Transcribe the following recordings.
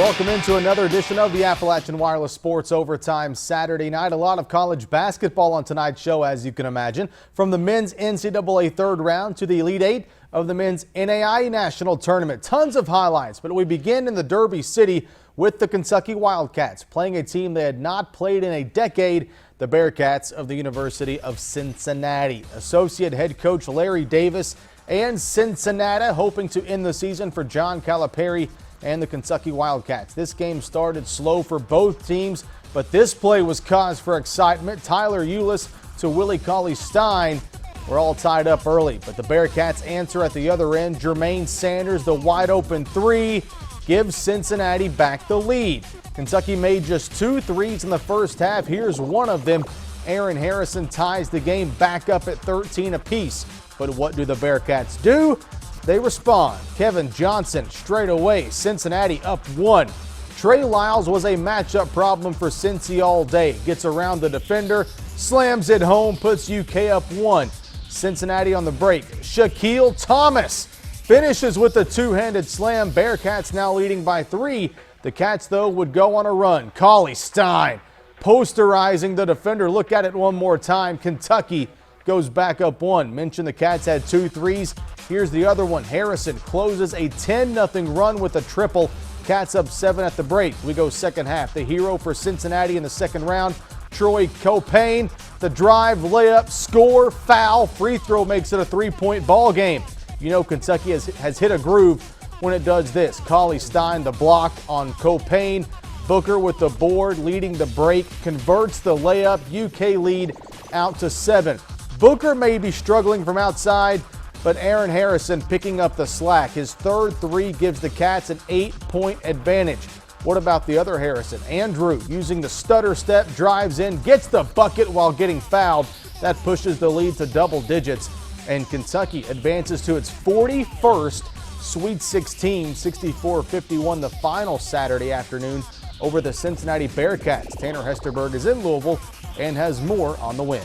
Welcome into another edition of the Appalachian Wireless Sports Overtime Saturday night. A lot of college basketball on tonight's show, as you can imagine. From the men's NCAA third round to the Elite Eight of the men's NAIA National Tournament. Tons of highlights, but we begin in the Derby City with the Kentucky Wildcats playing a team they had not played in a decade, the Bearcats of the University of Cincinnati. Associate head coach Larry Davis and Cincinnati hoping to end the season for John Calipari and the Kentucky Wildcats. This game started slow for both teams, but this play was cause for excitement. Tyler Eulis to Willie Cauley-Stein were all tied up early, but the Bearcats answer at the other end. Jermaine Sanders, the wide open three, gives Cincinnati back the lead. Kentucky made just 2 threes in the first half. Here's one of them. Aaron Harrison ties the game back up at 13 apiece. But what do the Bearcats do? They respond. Kevin Johnson straight away. Cincinnati up 1. Trey Lyles was a matchup problem for Cincy all day. Gets around the defender, slams it home, puts UK up 1. Cincinnati on the break. Shaquille Thomas finishes with a two-handed slam. Bearcats now leading by 3. The Cats, though, would go on a run. Cauley-Stein posterizing the defender. Look at it one more time. Kentucky goes back up 1. Mentioned the Cats had 2 threes. Here's the other one. Harrison closes a 10-0 run with a triple. Cats up 7 at the break. We go second half. The hero for Cincinnati in the second round, Troy Copain. The drive, layup, score, foul, free throw makes it a 3-point ball game. You know Kentucky has hit a groove when it does this. Cauley-Stein the block on Copain. Booker with the board leading the break. Converts the layup. UK lead out to 7. Booker may be struggling from outside, but Aaron Harrison picking up the slack. His third three gives the Cats an 8-point advantage. What about the other Harrison? Andrew using the stutter step, drives in, gets the bucket while getting fouled. That pushes the lead to double digits, and Kentucky advances to its 41st Sweet 16, 64-51 the final Saturday afternoon over the Cincinnati Bearcats. Tanner Hesterberg is in Louisville and has more on the win.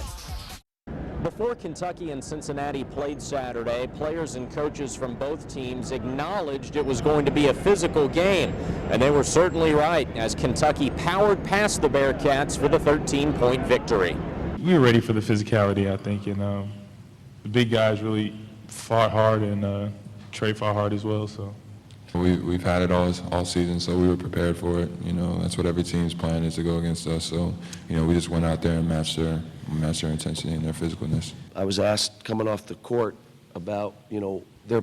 Before Kentucky and Cincinnati played Saturday, players and coaches from both teams acknowledged it was going to be a physical game, and they were certainly right as Kentucky powered past the Bearcats for the 13-point victory. We were ready for the physicality, I think, and the big guys really fought hard, and Trey fought hard as well. So we've had it all season, so we were prepared for it. You know, that's what every team's plan is, to go against us. So, you know, we just went out there and matched their intensity and their physicalness. I was asked coming off the court about, you know, they're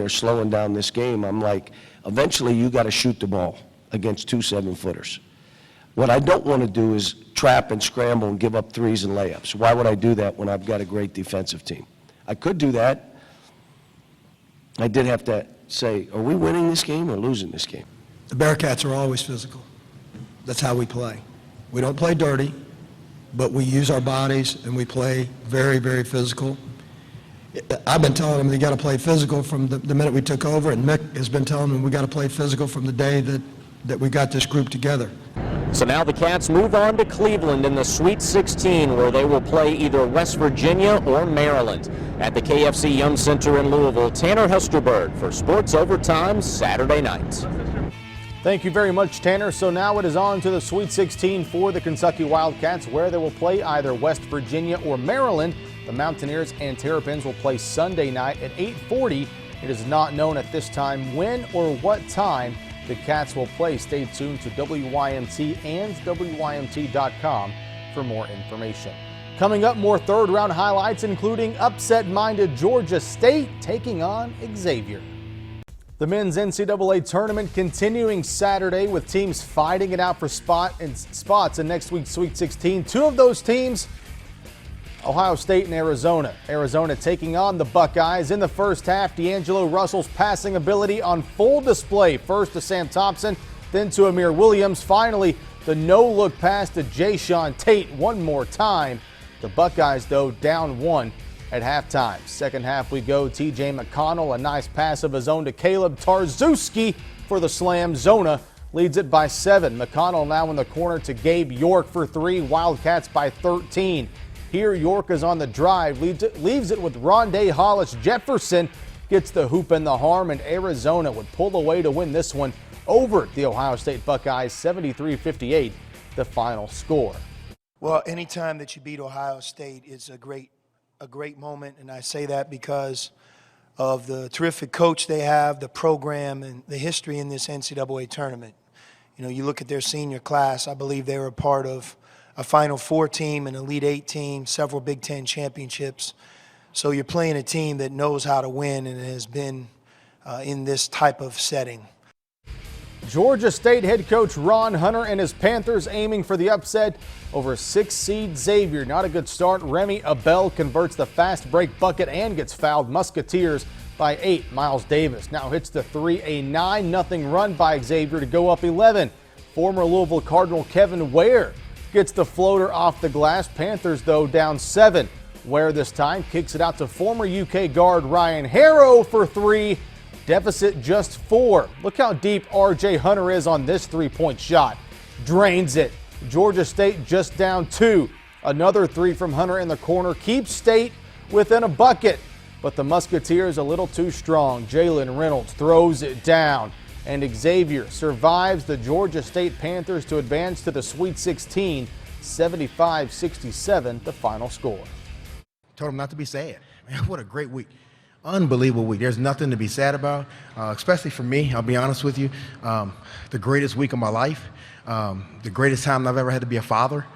slowing down this game. I'm like, eventually you got to shoot the ball against 2 7-footers. What I don't want to do is trap and scramble and give up threes and layups. Why would I do that when I've got a great defensive team? I could do that. I did have to say, are we winning this game or losing this game? The Bearcats are always physical. That's how we play. We don't play dirty, but we use our bodies and we play very, very physical. I've been telling them they got to play physical from the minute we took over, and Mick has been telling them we got to play physical from the day that we got this group together. So now the Cats move on to Cleveland in the Sweet 16, where they will play either West Virginia or Maryland. At the KFC Young Center in Louisville, Tanner Hesterberg for Sports Overtime Saturday night. Thank you very much, Tanner. So now it is on to the Sweet 16 for the Kentucky Wildcats, where they will play either West Virginia or Maryland. The Mountaineers and Terrapins will play Sunday night at 8:40. It is not known at this time when or what time the Cats will play. Stay tuned to WYMT and WYMT.com for more information. Coming up, more third-round highlights, including upset-minded Georgia State taking on Xavier. The men's NCAA tournament continuing Saturday with teams fighting it out for spots in next week's Sweet 16. 2 of those teams, Ohio State and Arizona. Arizona taking on the Buckeyes. In the first half, D'Angelo Russell's passing ability on full display. First to Sam Thompson, then to Amir Williams. Finally, the no-look pass to Jayshawn Tate one more time. The Buckeyes, though, down 1 at halftime. Second half we go. T.J. McConnell, a nice pass of his own to Caleb Tarzewski for the slam. Zona leads it by 7. McConnell now in the corner to Gabe York for 3. Wildcats by 13. Here York is on the drive, leaves it with Rondé Hollis Jefferson, gets the hoop and the harm, and Arizona would pull away to win this one over the Ohio State Buckeyes, 73-58, the final score. Well, anytime that you beat Ohio State is a great moment, and I say that because of the terrific coach they have, the program, and the history in this NCAA tournament. You know, you look at their senior class, I believe they were a part of a Final Four team, an Elite Eight team, several Big Ten championships. So you're playing a team that knows how to win and has been in this type of setting. Georgia State head coach Ron Hunter and his Panthers aiming for the upset over 6th seed Xavier. Not a good start. Remy Abel converts the fast break bucket and gets fouled. Musketeers by 8. Miles Davis now hits the 3. A 9-0 run by Xavier to go up 11. Former Louisville Cardinal Kevin Ware gets the floater off the glass. Panthers, though, down 7. Ware this time kicks it out to former UK guard Ryan Harrow for 3. Deficit just 4. Look how deep R.J. Hunter is on this three-point shot. Drains it. Georgia State just down 2. Another 3 from Hunter in the corner keeps State within a bucket. But the Musketeers a little too strong. Jalen Reynolds throws it down. And Xavier survives the Georgia State Panthers to advance to the Sweet 16. 75-67, the final score. Told them not to be sad. Man, what a great week. Unbelievable week. There's nothing to be sad about, especially for me. I'll be honest with you. The greatest week of my life. The greatest time I've ever had to be a father.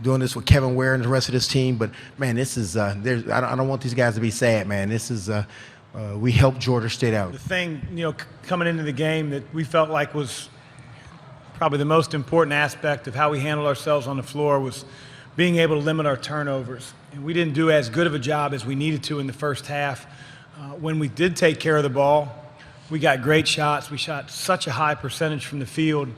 Doing this with Kevin Ware and the rest of this team. But, man, this is I don't want these guys to be sad, man. This is we helped Georgia State out. The thing, coming into the game that we felt like was probably the most important aspect of how we handled ourselves on the floor was being able to limit our turnovers. And we didn't do as good of a job as we needed to in the first half. When we did take care of the ball, we got great shots. We shot such a high percentage from the field.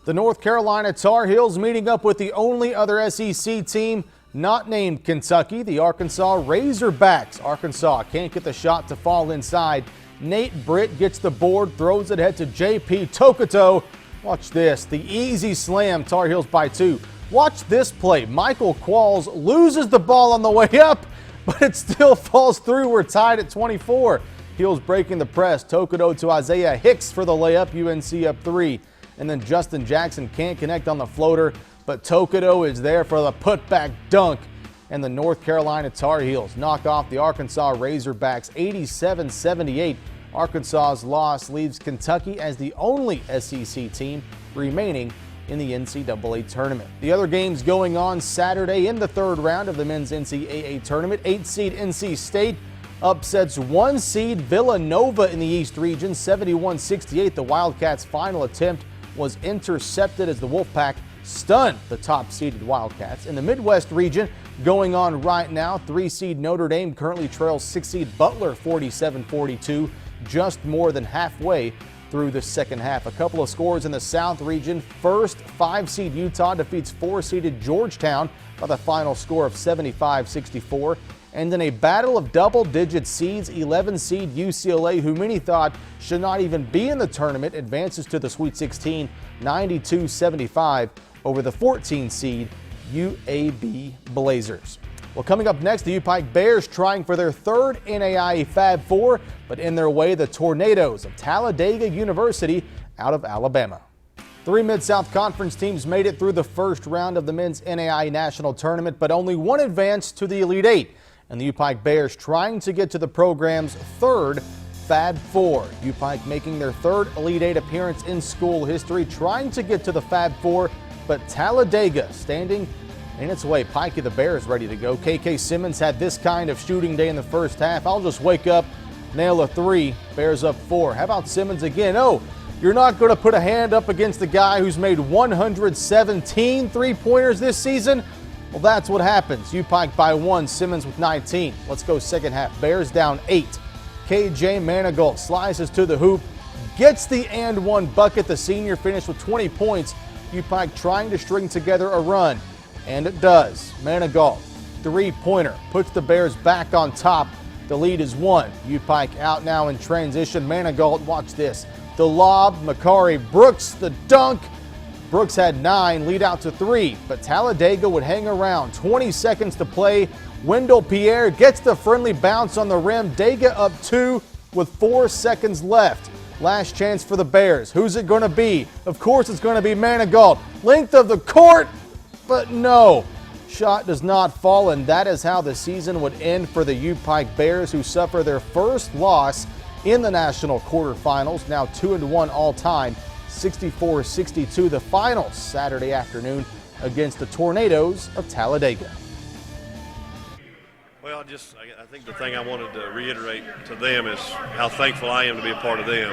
The North Carolina Tar Heels meeting up with the only other SEC team not named Kentucky, the Arkansas Razorbacks. Arkansas can't get the shot to fall inside. Nate Britt gets the board, throws it ahead to J.P. Tokoto. Watch this, the easy slam, Tar Heels by 2. Watch this play. Michael Qualls loses the ball on the way up, but it still falls through. We're tied at 24. Heels breaking the press. Tokoto to Isaiah Hicks for the layup. UNC up 3. And then Justin Jackson can't connect on the floater, but Tokoto is there for the putback dunk. And the North Carolina Tar Heels knock off the Arkansas Razorbacks 87-78. Arkansas's loss leaves Kentucky as the only SEC team remaining in the NCAA tournament. The other games going on Saturday in the third round of the men's NCAA tournament. 8-seed NC State upsets 1-seed Villanova in the East region, 71-68. The Wildcats' final attempt was intercepted as the Wolfpack stunned the top-seeded Wildcats. In the Midwest region going on right now, 3-seed Notre Dame currently trails 6-seed Butler 47-42, just more than halfway through the second half. A couple of scores in the South region. First, 5-seed Utah defeats 4-seeded Georgetown by the final score of 75-64. And in a battle of double-digit seeds, 11-seed UCLA, who many thought should not even be in the tournament, advances to the Sweet 16, 92-75 over the 14-seed UAB Blazers. Well, coming up next, the U-Pike Bears trying for their third NAIA Fab Four, but in their way, the Tornadoes of Talladega University out of Alabama. 3 Mid-South Conference teams made it through the first round of the men's NAIA National Tournament, but only one advanced to the Elite Eight. And the U-Pike Bears trying to get to the program's third Fab Four. U-Pike making their third Elite Eight appearance in school history, trying to get to the Fab Four, but Talladega standing in its way. Pikey, the Bears, ready to go. KK Simmons had this kind of shooting day in the first half. I'll just wake up, nail a 3, Bears up 4. How about Simmons again? Oh, you're not going to put a hand up against the guy who's made 117 three-pointers this season? Well, that's what happens. U-Pike by 1, Simmons with 19. Let's go second half. Bears down 8. KJ Manigault slices to the hoop, gets the and one bucket. The senior finished with 20 points. U-Pike trying to string together a run, and it does. Manigault, three-pointer, puts the Bears back on top. The lead is 1. U-Pike out now in transition. Manigault, watch this. The lob, Makari Brooks, the dunk. Brooks had 9, lead out to 3, but Talladega would hang around. 20 seconds to play. Wendell Pierre gets the friendly bounce on the rim. Dega up 2 with 4 seconds left. Last chance for the Bears. Who's it going to be? Of course it's going to be Manigault. Length of the court, but no. Shot does not fall, and that is how the season would end for the U-Pike Bears, who suffer their first loss in the national quarterfinals. Now 2-1 all time, 64-62 the finals Saturday afternoon against the Tornadoes of Talladega. Well, I think the thing I wanted to reiterate to them is how thankful I am to be a part of them.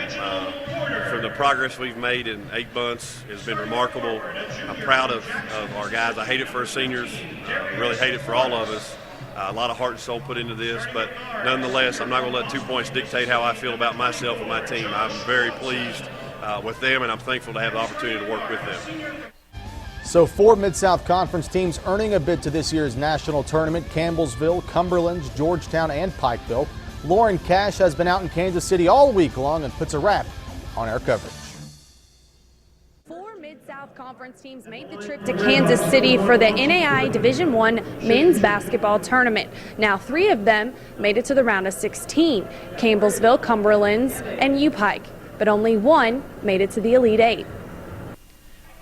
From the progress we've made in 8 months has been remarkable. I'm proud of our guys. I hate it for our seniors. Really hate it for all of us. A lot of heart and soul put into this, but nonetheless, I'm not going to let 2 points dictate how I feel about myself and my team. I'm very pleased with them, and I'm thankful to have the opportunity to work with them. So 4 Mid-South Conference teams earning a bid to this year's national tournament: Campbellsville, Cumberland, Georgetown, and Pikeville. Lauren Cash has been out in Kansas City all week long and puts a wrap on our coverage. 4 Mid-South Conference teams made the trip to Kansas City for the NAI Division I men's basketball tournament. Now 3 of them made it to the round of 16, Campbellsville, Cumberland's, and U-Pike, but only 1 made it to the Elite 8.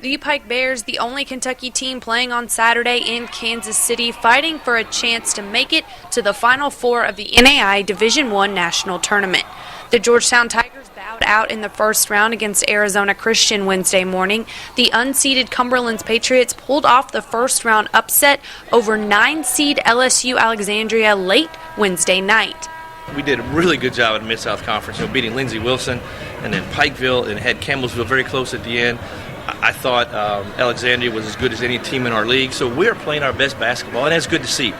The U-Pike Bears, the only Kentucky team playing on Saturday in Kansas City, fighting for a chance to make it to the Final Four of the NAI Division I National Tournament. The Georgetown Tigers bowed out in the first round against Arizona Christian Wednesday morning. The unseeded Cumberland's Patriots pulled off the first round upset over 9-seed LSU Alexandria late Wednesday night. We did a really good job in the Mid-South Conference, beating Lindsey Wilson and then Pikeville, and had Campbellsville very close at the end. I thought Alexandria was as good as any team in our league, so we're playing our best basketball, and that's good to see.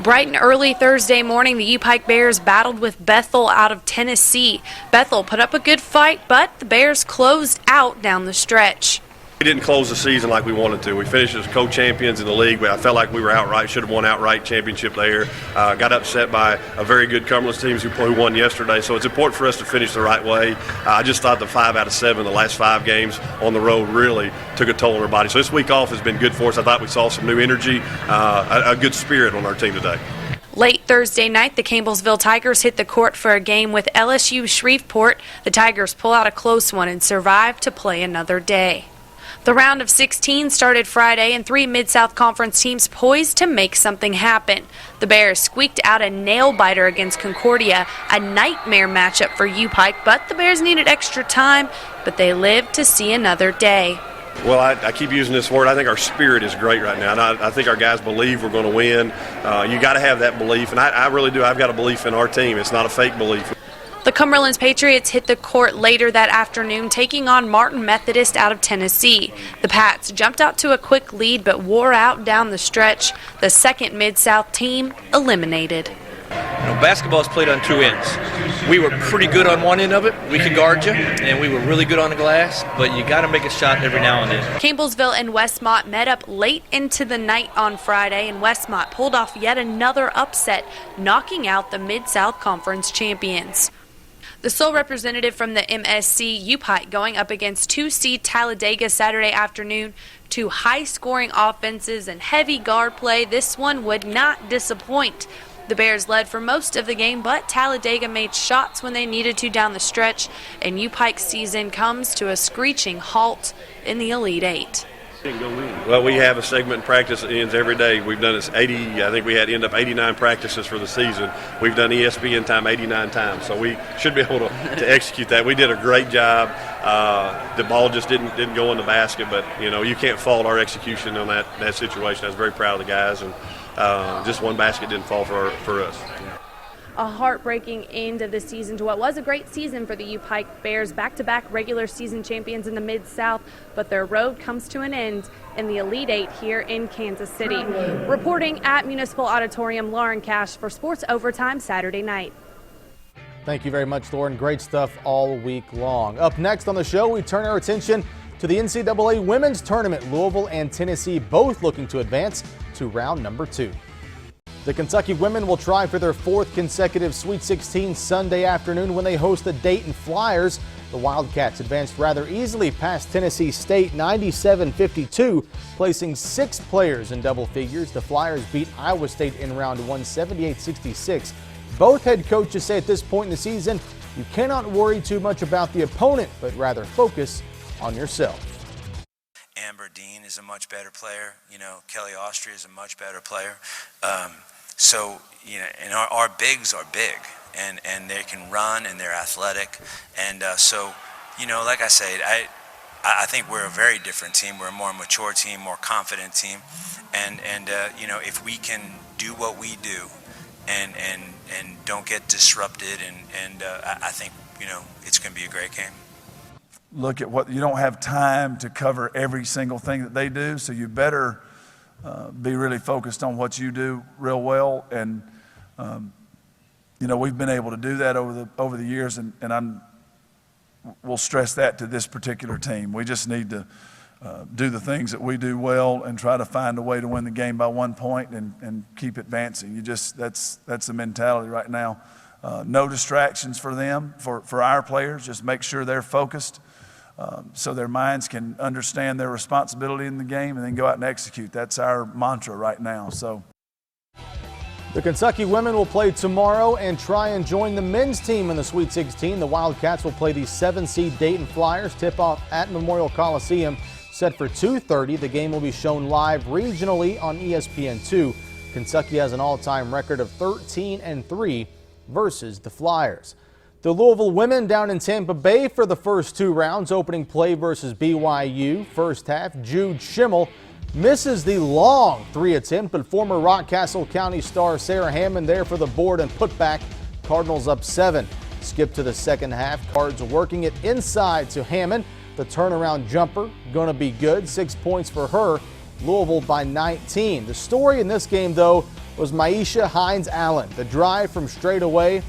Bright and early Thursday morning, the U-Pike Bears battled with Bethel out of Tennessee. Bethel put up a good fight, but the Bears closed out down the stretch. We didn't close the season like we wanted to. We finished as co-champions in the league, but I felt like we were outright, should have won outright championship there. Got upset by a very good Cumberland team who won yesterday, so it's important for us to finish the right way. I just thought the 5 out of 7, the last 5 games on the road, really took a toll on our body. So this week off has been good for us. I thought we saw some new energy, a good spirit on our team today. Late Thursday night, the Campbellsville Tigers hit the court for a game with LSU Shreveport. The Tigers pull out a close one and survive to play another day. The round of 16 started Friday, and 3 Mid-South Conference teams poised to make something happen. The Bears squeaked out a nail-biter against Concordia, a nightmare matchup for U-Pike, but the Bears needed extra time, but they lived to see another day. Well, I keep using this word. I think our spirit is great right now. And I think our guys believe we're going to win. You got to have that belief, and I really do. I've got a belief in our team. It's not a fake belief. The Cumberland's Patriots hit the court later that afternoon, taking on Martin Methodist out of Tennessee. The Pats jumped out to a quick lead but wore out down the stretch. The second Mid-South team eliminated. Basketball is played on 2 ends. We were pretty good on one end of it. We could guard you, and we were really good on the glass, but you got to make a shot every now and then. Campbellsville and Westmont met up late into the night on Friday, and Westmont pulled off yet another upset, knocking out the Mid-South Conference champions. The sole representative from the MSC, U-Pike, going up against 2-seed Talladega Saturday afternoon. 2 high-scoring offenses and heavy guard play. This one would not disappoint. The Bears led for most of the game, but Talladega made shots when they needed to down the stretch, and U-Pike's season comes to a screeching halt in the Elite 8. Well, we have a segment in practice that ends every day. We've done this 80, I think we had end up 89 practices for the season. We've done ESPN time 89 times, so we should be able to execute that. We did a great job. The ball just didn't go in the basket, but you can't fault our execution on that situation. I was very proud of the guys, and just one basket didn't fall for us. A heartbreaking end of the season to what was a great season for the U-Pike Bears, back-to-back regular season champions in the Mid-South, but their road comes to an end in the Elite 8 here in Kansas City. Reporting at Municipal Auditorium, Lauren Cash for Sports Overtime Saturday night. Thank you very much, Lauren. Great stuff all week long. Up next on the show, we turn our attention to the NCAA Women's Tournament. Louisville and Tennessee both looking to advance to round number 2. The Kentucky women will try for their 4th consecutive Sweet 16 Sunday afternoon when they host the Dayton Flyers. The Wildcats advanced rather easily past Tennessee State 97-52, placing 6 players in double figures. The Flyers beat Iowa State in round 1 78-66. Both head coaches say at this point in the season You cannot worry too much about the opponent, but rather focus on yourself. Amber Dean is a much better player. You know, Kelly Austria is a much better player. So, you know, and our bigs are big, and they can run, and they're athletic. And so, you know, like I said, I think we're a very different team. We're a more mature team, more confident team. And you know, if we can do what we do and don't get disrupted, and I think, you know, it's going to be a great game. Look at what you don't have time to cover every single thing that they do, so you better be really focused on what you do real well. And you know, we've been able to do that over the years, and we'll stress that to this particular team. We just need to do the things that we do well and try to find a way to win the game by 1 point and keep advancing. That's the mentality right now. No distractions for them, for our players. Just make sure they're focused so their minds can understand their responsibility in the game and then go out and execute. That's our mantra right now. So the Kentucky women will play tomorrow and try and join the men's team in the Sweet 16. The Wildcats will play the 7-seed Dayton Flyers. Tip-off at Memorial Coliseum set for 2:30. The game will be shown live regionally on ESPN2. Kentucky has an all-time record of 13-3 versus the Flyers. The Louisville women down in Tampa Bay for the first two rounds. Opening play versus BYU. First half, Jude Schimmel misses the long three attempt, but former Rockcastle County star Sarah Hammond there for the board and putback. Cardinals up 7. Skip to the second half. Cards working it inside to Hammond. The turnaround jumper going to be good. 6 points for her. Louisville by 19. The story in this game, though, was Maisha Hines-Allen. The drive from straight away.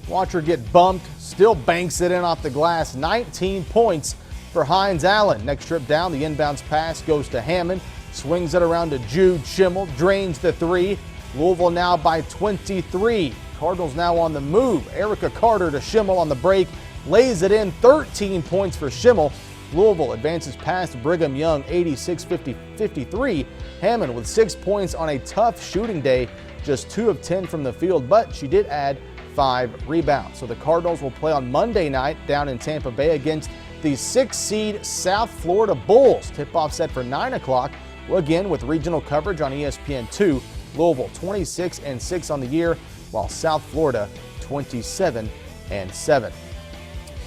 Watch her get bumped. Still banks it in off the glass. 19 points for Hines-Allen. Next trip down, the inbounds pass goes to Hammond. Swings it around to Jude Schimmel. Drains the three. Louisville now by 23. Cardinals now on the move. Erica Carter to Schimmel on the break. Lays it in. 13 points for Schimmel. Louisville advances past Brigham Young 86-53. Hammond with 6 points on a tough shooting day. Just 2 of 10 from the field, but she did add 5 rebounds. So the Cardinals will play on Monday night down in Tampa Bay against the 6-seed South Florida Bulls. Tip-off set for 9 o'clock. Again, with regional coverage on ESPN2. Louisville 26-6 on the year, while South Florida 27-7.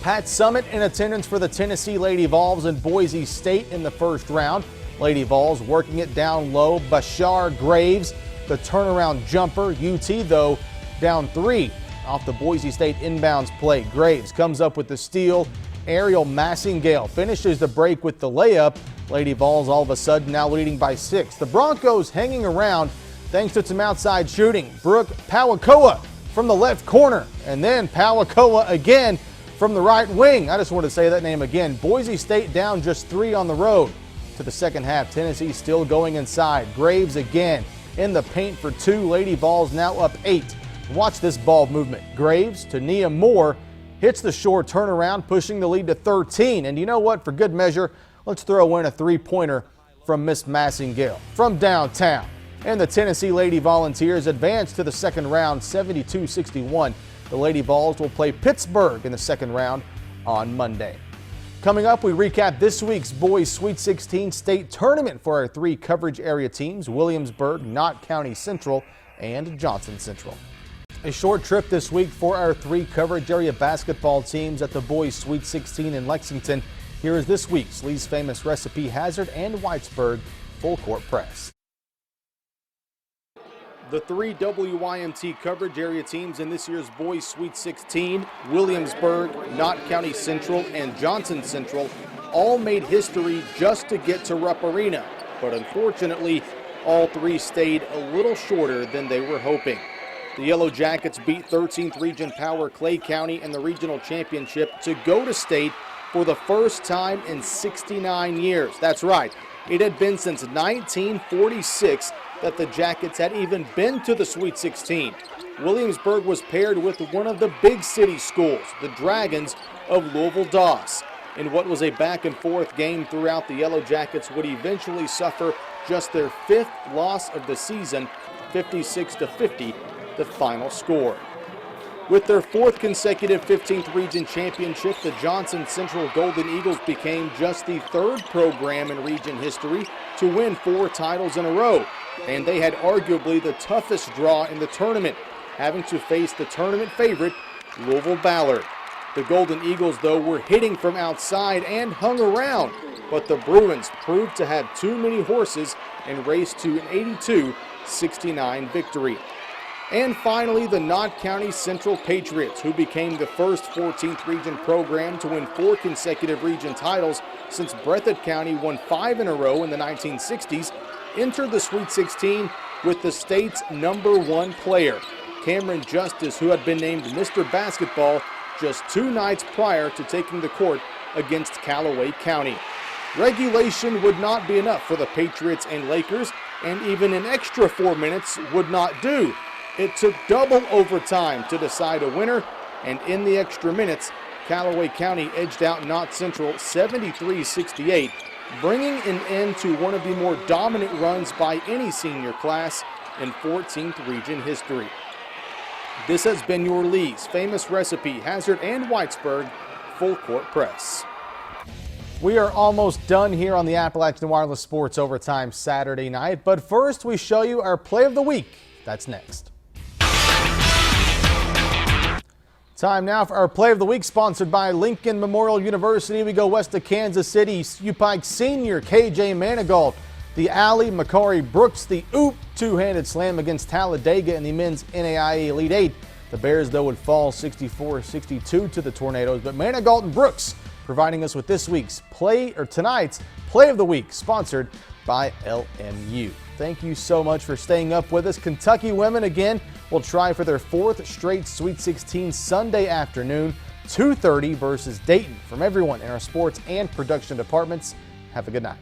Pat Summitt in attendance for the Tennessee Lady Vols and Boise State in the first round. Lady Vols working it down low. Bashar Graves, the turnaround jumper. UT, though, down 3 off the Boise State inbounds play. Graves comes up with the steal. Ariel Massingale finishes the break with the layup. Lady Vols all of a sudden now leading by 6. The Broncos hanging around thanks to some outside shooting. Brooke Pawakoa from the left corner, and then Pawakoa again from the right wing. I just want to say that name again. Boise State down just 3 on the road to the second half. Tennessee still going inside. Graves again in the paint for 2. Lady Vols now up 8. Watch this ball movement. Graves to Nia Moore. Hits the short turnaround, pushing the lead to 13. And you know what? For good measure, let's throw in a three-pointer from Miss Massingale from downtown. And the Tennessee Lady Volunteers advance to the second round, 72-61. The Lady Vols will play Pittsburgh in the second round on Monday. Coming up, we recap this week's boys Sweet 16 state tournament for our 3 coverage area teams: Williamsburg, Knott County Central, and Johnson Central. A short trip this week for our 3 coverage area basketball teams at the boys Sweet 16 in Lexington. Here is this week's Lee's Famous Recipe Hazard and Whitesburg Full Court Press. The 3 WYMT coverage area teams in this year's boys Sweet 16, Williamsburg, Knott County Central, and Johnson Central, all made history just to get to Rupp Arena. But unfortunately, all 3 stayed a little shorter than they were hoping. The Yellow Jackets beat 13th Region Power Clay County in the regional championship to go to state for the first time in 69 years. That's right, it had been since 1946 that the Jackets had even been to the Sweet 16. Williamsburg was paired with one of the big city schools, the Dragons of Louisville Doss. In what was a back-and-forth game throughout, the Yellow Jackets would eventually suffer just their 5th loss of the season, 56-50, the final score. With their fourth consecutive 15th Region Championship, the Johnson Central Golden Eagles became just the third program in region history to win 4 titles in a row. And they had arguably the toughest draw in the tournament, having to face the tournament favorite, Louisville Ballard. The Golden Eagles, though, were hitting from outside and hung around, but the Bruins proved to have too many horses and raced to an 82-69 victory. And finally, the Knott County Central Patriots, who became the first 14th Region program to win 4 consecutive region titles since Breathitt County won 5 in a row in the 1960s, entered the Sweet 16 with the state's #1 player, Cameron Justice, who had been named Mr. Basketball just 2 nights prior to taking the court against Callaway County. Regulation would not be enough for the Patriots and Lakers, and even an extra 4 minutes would not do. It took double overtime to decide a winner, and in the extra minutes, Callaway County edged out Knott Central 73-68, bringing an end to one of the more dominant runs by any senior class in 14th Region history. This has been your Lee's Famous Recipe, Hazard and Whitesburg Full Court Press. We are almost done here on the Appalachian Wireless Sports Overtime Saturday night, but first we show you our Play of the Week. That's next. Time now for our Play of the Week, sponsored by Lincoln Memorial University. We go west to Kansas City. Upike senior KJ Manigault, the alley, Makari Brooks, the oop, two-handed slam against Talladega in the men's NAIA Elite 8. The Bears, though, would fall 64-62 to the Tornadoes, but Manigault and Brooks providing us with tonight's Play of the Week, sponsored by LMU. Thank you so much for staying up with us. Kentucky women again will try for their 4th straight Sweet 16 Sunday afternoon, 2:30 versus Dayton. From everyone in our sports and production departments, have a good night.